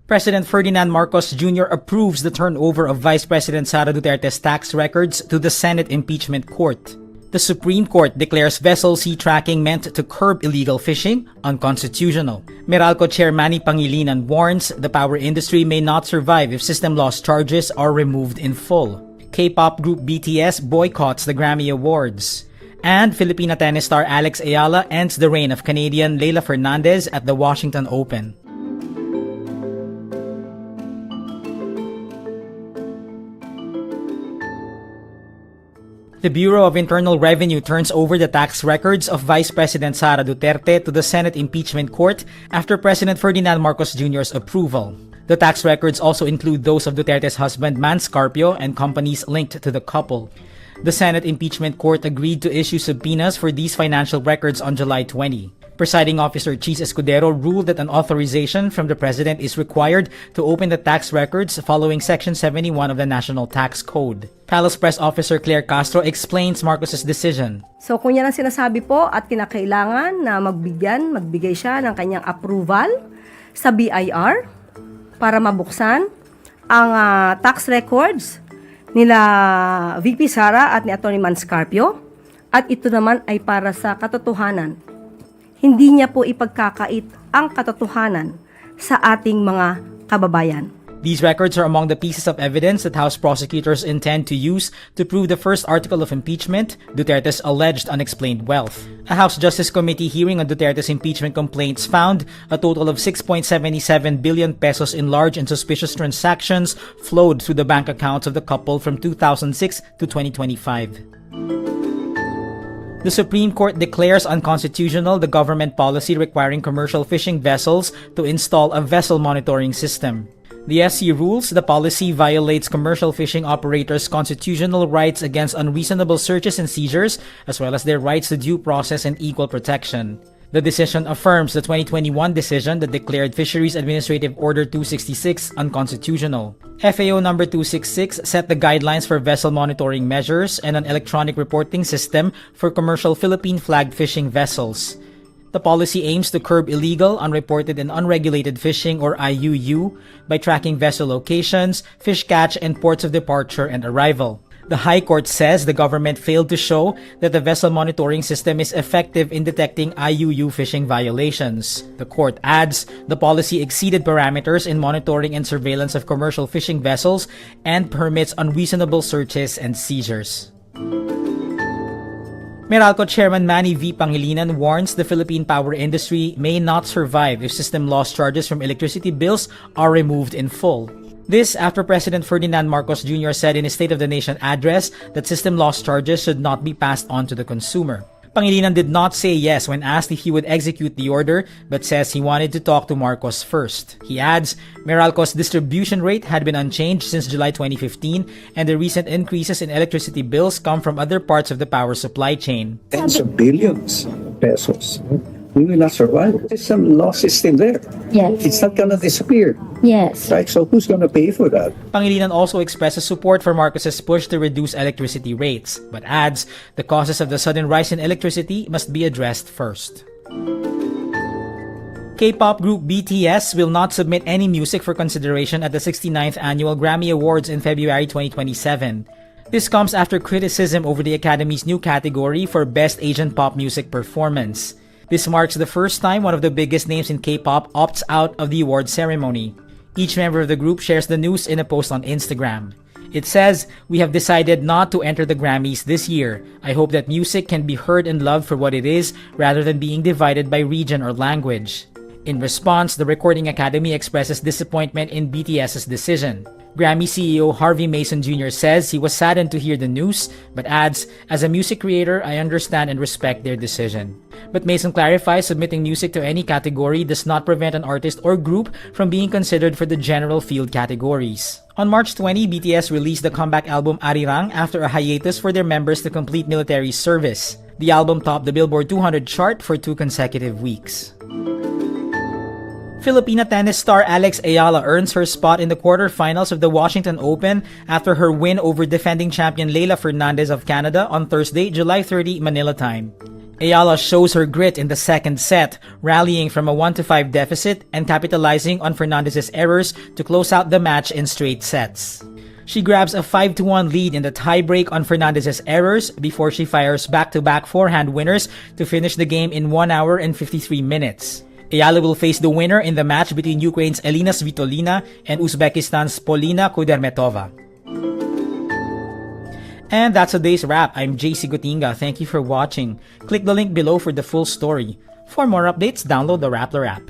President Ferdinand Marcos Jr. approves the turnover of Vice President Sara Duterte's tax records to the Senate Impeachment Court. The Supreme Court declares vessel sea tracking meant to curb illegal fishing unconstitutional. Meralco Chair Manny Pangilinan warns the power industry may not survive if system loss charges are removed in full. K-pop group BTS boycotts the Grammy Awards. And Filipina tennis star Eala ends the reign of Canadian Leylah Fernandez at the Washington Open. The Bureau of Internal Revenue turns over the tax records of Vice President Sara Duterte to the Senate Impeachment Court after President Ferdinand Marcos Jr.'s approval. The tax records also include those of Duterte's husband Man Scarpio and companies linked to the couple. The Senate Impeachment Court agreed to issue subpoenas for these financial records on July 20. Presiding Officer Cheese Escudero ruled that an authorization from the President is required to open the tax records following Section 71 of the National Tax Code. Palace Press Officer Claire Castro explains Marcos's decision. So kung yan ang sinasabi po at kinakailangan na magbigay siya ng kanyang approval sa BIR para mabuksan ang tax records nila VP Sara at ni Atty. Man Scarpio, at ito naman ay para sa katotohanan. Hindi niya po ipagkakait ang katotohanan sa ating mga kababayan. These records are among the pieces of evidence that House prosecutors intend to use to prove the first article of impeachment, Duterte's alleged unexplained wealth. A House Justice Committee hearing on Duterte's impeachment complaints found a total of 6.77 billion pesos in large and suspicious transactions flowed through the bank accounts of the couple from 2006 to 2025. The Supreme Court declares unconstitutional the government policy requiring commercial fishing vessels to install a vessel monitoring system. The SC rules the policy violates commercial fishing operators' constitutional rights against unreasonable searches and seizures, as well as their rights to due process and equal protection. The decision affirms the 2021 decision that declared Fisheries Administrative Order 266 unconstitutional. FAO number 266 set the guidelines for vessel monitoring measures and an electronic reporting system for commercial Philippine-flagged fishing vessels. The policy aims to curb illegal, unreported, and unregulated fishing, or IUU, by tracking vessel locations, fish catch, and ports of departure and arrival. The High Court says the government failed to show that the vessel monitoring system is effective in detecting IUU fishing violations. The court adds the policy exceeded parameters in monitoring and surveillance of commercial fishing vessels and permits unreasonable searches and seizures. Meralco Chairman Manny V. Pangilinan warns the Philippine power industry may not survive if system loss charges from electricity bills are removed in full. This after President Ferdinand Marcos Jr. said in his State of the Nation address that system loss charges should not be passed on to the consumer. Pangilinan did not say yes when asked if he would execute the order, but says he wanted to talk to Marcos first. He adds, Meralco's distribution rate had been unchanged since July 2015, and the recent increases in electricity bills come from other parts of the power supply chain. Tens of billions of pesos. We will not survive. There's some loss system there. Yes. It's not gonna disappear. Yes. Right? So who's gonna pay for that? Pangilinan also expresses support for Marcos's push to reduce electricity rates, but adds the causes of the sudden rise in electricity must be addressed first. K-pop group BTS will not submit any music for consideration at the 69th Annual Grammy Awards in February 2027. This comes after criticism over the Academy's new category for Best Asian Pop Music Performance. This marks the first time one of the biggest names in K-pop opts out of the award ceremony. Each member of the group shares the news in a post on Instagram. It says, "We have decided not to enter the Grammys this year. I hope that music can be heard and loved for what it is, rather than being divided by region or language." In response, the Recording Academy expresses disappointment in BTS's decision. Grammy CEO Harvey Mason Jr. says he was saddened to hear the news, but adds, "As a music creator, I understand and respect their decision." But Mason clarifies submitting music to any category does not prevent an artist or group from being considered for the general field categories. On March 20, BTS released the comeback album Arirang after a hiatus for their members to complete military service. The album topped the Billboard 200 chart for 2 consecutive weeks. Filipina tennis star Eala earns her spot in the quarterfinals of the Washington Open after her win over defending champion Leylah Fernandez of Canada on Thursday, July 30, Manila time. Eala shows her grit in the second set, rallying from a 1-5 deficit and capitalizing on Fernandez's errors to close out the match in straight sets. She grabs a 5-1 lead in the tiebreak on Fernandez's errors before she fires back-to-back forehand winners to finish the game in 1 hour and 53 minutes. Eala will face the winner in the match between Ukraine's Elina Svitolina and Uzbekistan's Polina Kudermetova. And that's today's wrap. I'm JC Gutinga. Thank you for watching. Click the link below for the full story. For more updates, download the wRap.